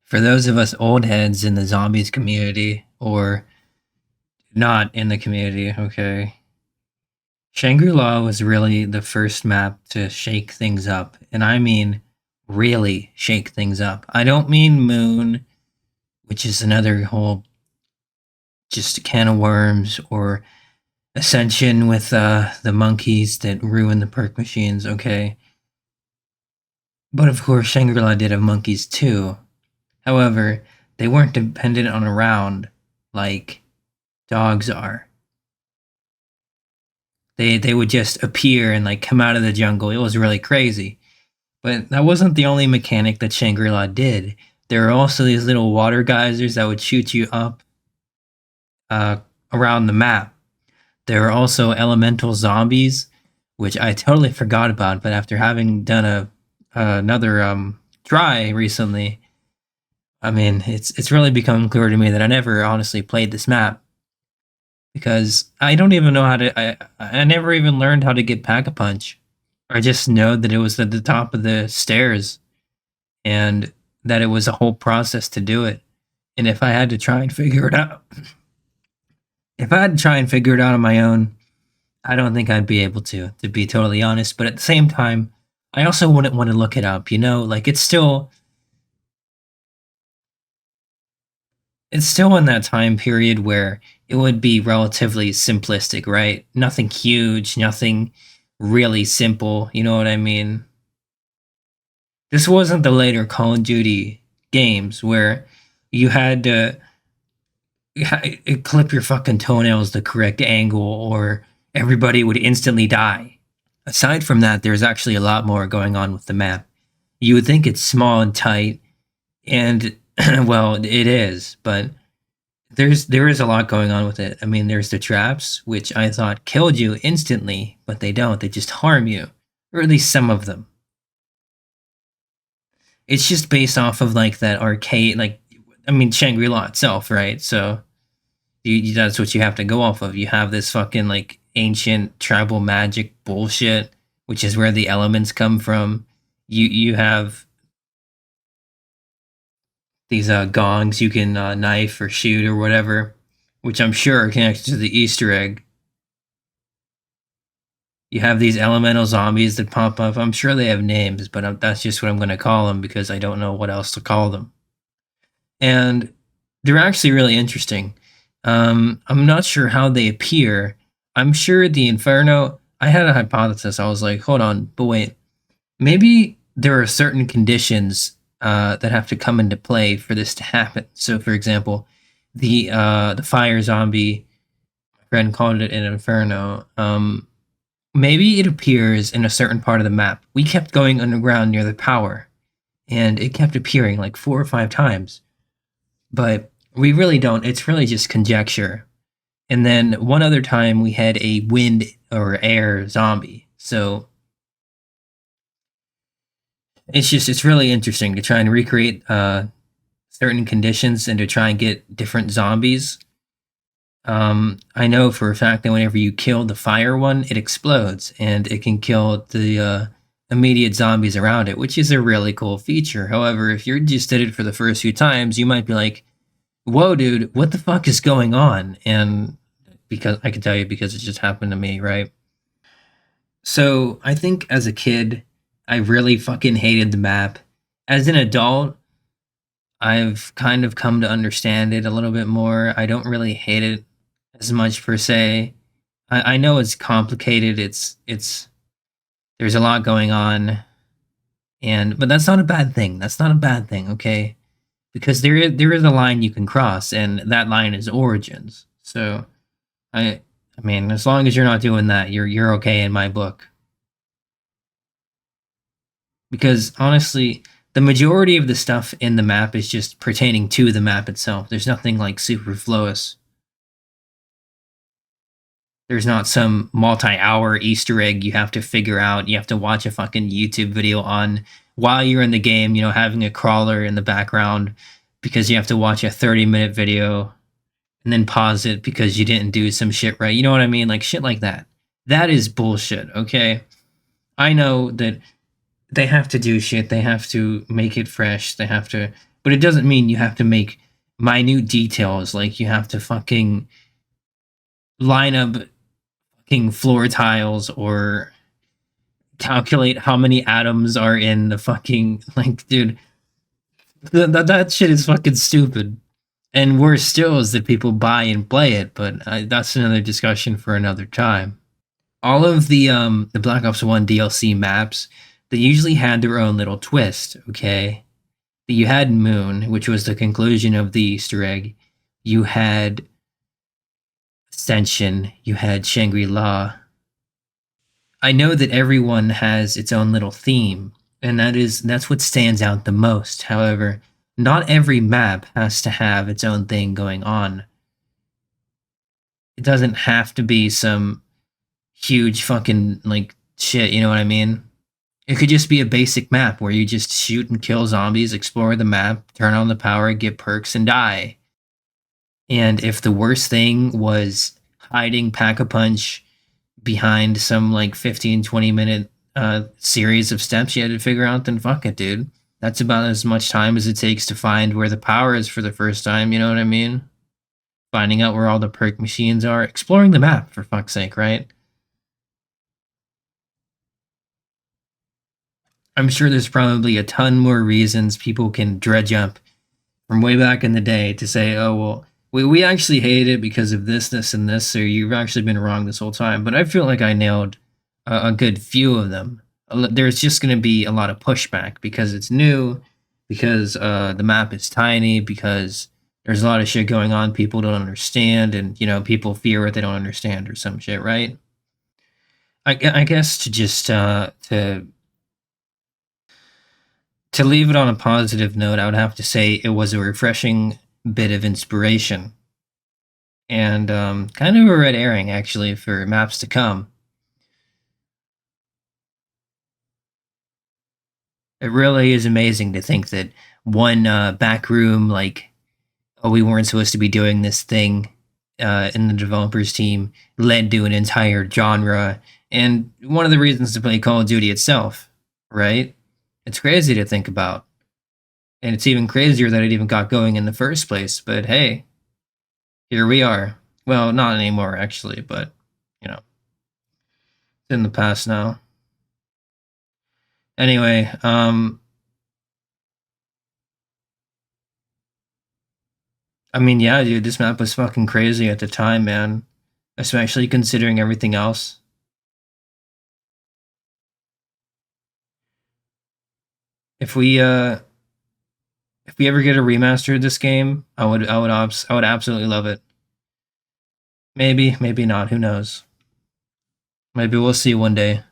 For those of us old heads in the zombies community, or not in the community, okay, Shangri-La was really the first map to shake things up. And I mean really shake things up. I don't mean Moon, which is another whole just a can of worms, or Ascension with the monkeys that ruin the perk machines, okay? But of course, Shangri-La did have monkeys too. However, they weren't dependent on a round like dogs are. They would just appear and like come out of the jungle. It was really crazy. But that wasn't the only mechanic that Shangri-La did. There were also these little water geysers that would shoot you up around the map. There were also elemental zombies, which I totally forgot about. But after having done another try recently, I mean, it's really become clear to me that I never honestly played this map because I don't even know how to. I never even learned how to get Pack-a-Punch. I just know that it was at the top of the stairs, and that it was a whole process to do it. And if I had to try and figure it out, if I had to try and figure it out on my own, I don't think I'd be able to be totally honest. But at the same time, I also wouldn't want to look it up. You know, like it's still in that time period where it would be relatively simplistic, right? Nothing huge, nothing really simple. You know what I mean? This wasn't the later Call of Duty games where you had to clip your fucking toenails the correct angle or everybody would instantly die. Aside from that, there's actually a lot more going on with the map. You would think it's small and tight, and well, it is, but there is a lot going on with it. I mean, there's the traps, which I thought killed you instantly, but they don't. They just harm you, or at least some of them. It's just based off of like that arcade, like I mean Shangri-La itself, right? So that's what you have to go off of. You have this fucking like ancient tribal magic bullshit, which is where the elements come from. You have these gongs you can knife or shoot or whatever, which I'm sure are connected to the Easter egg. You have these elemental zombies that pop up. I'm sure they have names, but that's just what I'm going to call them because I don't know what else to call them. And they're actually really interesting. I'm not sure how they appear. I'm sure the Inferno. I had a hypothesis. I was like, hold on, but wait. Maybe there are certain conditions that have to come into play for this to happen. So, for example, the fire zombie, my friend called it an Inferno. Maybe it appears in a certain part of the map. We kept going underground near the power, and it kept appearing like 4 or 5 times. But we really don't. It's really just conjecture. And then one other time we had a wind or air zombie. So it's really interesting to try and recreate certain conditions and to try and get different zombies. I know for a fact that whenever you kill the fire one, it explodes and it can kill the immediate zombies around it, which is a really cool feature. However, if you're just did it for the first few times, you might be like, whoa, dude, what the fuck is going on? And because I can tell you because it just happened to me, right? So I think as a kid, I really fucking hated the map. As an adult, I've kind of come to understand it a little bit more. I don't really hate it as much per se. I know it's complicated. It's there's a lot going on, but that's not a bad thing. That's not a bad thing, okay? Because there is a line you can cross, and that line is Origins. So I mean, as long as you're not doing that, you're okay in my book. Because honestly, the majority of the stuff in the map is just pertaining to the map itself. There's nothing like superfluous. There's not some multi-hour Easter egg you have to figure out. You have to watch a fucking YouTube video on while you're in the game, you know, having a crawler in the background because you have to watch a 30-minute video and then pause it because you didn't do some shit right. You know what I mean? Like shit like that. That is bullshit, okay? I know that they have to do shit. They have to make it fresh. They have to, but it doesn't mean you have to make minute details. Like you have to fucking line up fucking floor tiles or calculate how many atoms are in the fucking like, dude. That shit is fucking stupid. And worse still is that people buy and play it, but that's another discussion for another time. All of the Black Ops 1 DLC maps, they usually had their own little twist, okay? You had Moon, which was the conclusion of the Easter egg. You had Ascension, you had Shangri-La. I know that everyone has its own little theme, and that's what stands out the most. However, not every map has to have its own thing going on. It doesn't have to be some huge fucking like shit, you know what I mean? It could just be a basic map where you just shoot and kill zombies, explore the map, turn on the power, get perks, and die. And if the worst thing was hiding Pack-a-Punch behind some like 15, 20 minute series of steps you had to figure out, then fuck it, dude. That's about as much time as it takes to find where the power is for the first time, you know what I mean? Finding out where all the perk machines are, exploring the map, for fuck's sake, right? I'm sure there's probably a ton more reasons people can dredge up from way back in the day to say, oh, well, we actually hate it because of this, this, and this, or you've actually been wrong this whole time. But I feel like I nailed a good few of them. There's just going to be a lot of pushback because it's new, because the map is tiny, because there's a lot of shit going on people don't understand, and, you know, people fear what they don't understand or some shit, right? I guess to just to leave it on a positive note, I would have to say it was a refreshing bit of inspiration and kind of a red herring, actually, for maps to come. It really is amazing to think that one back room, like, oh, we weren't supposed to be doing this thing in the developers team, led to an entire genre. And one of the reasons to play Call of Duty itself, right? It's crazy to think about. And it's even crazier that it even got going in the first place. But hey, here we are. Well, not anymore, actually, but, you know, it's in the past now. Anyway, I mean, yeah, dude, this map was fucking crazy at the time, man. Especially considering everything else. If we uh if we ever get a remaster of this game, I would absolutely love it. Maybe, maybe not, who knows. Maybe we'll see one day.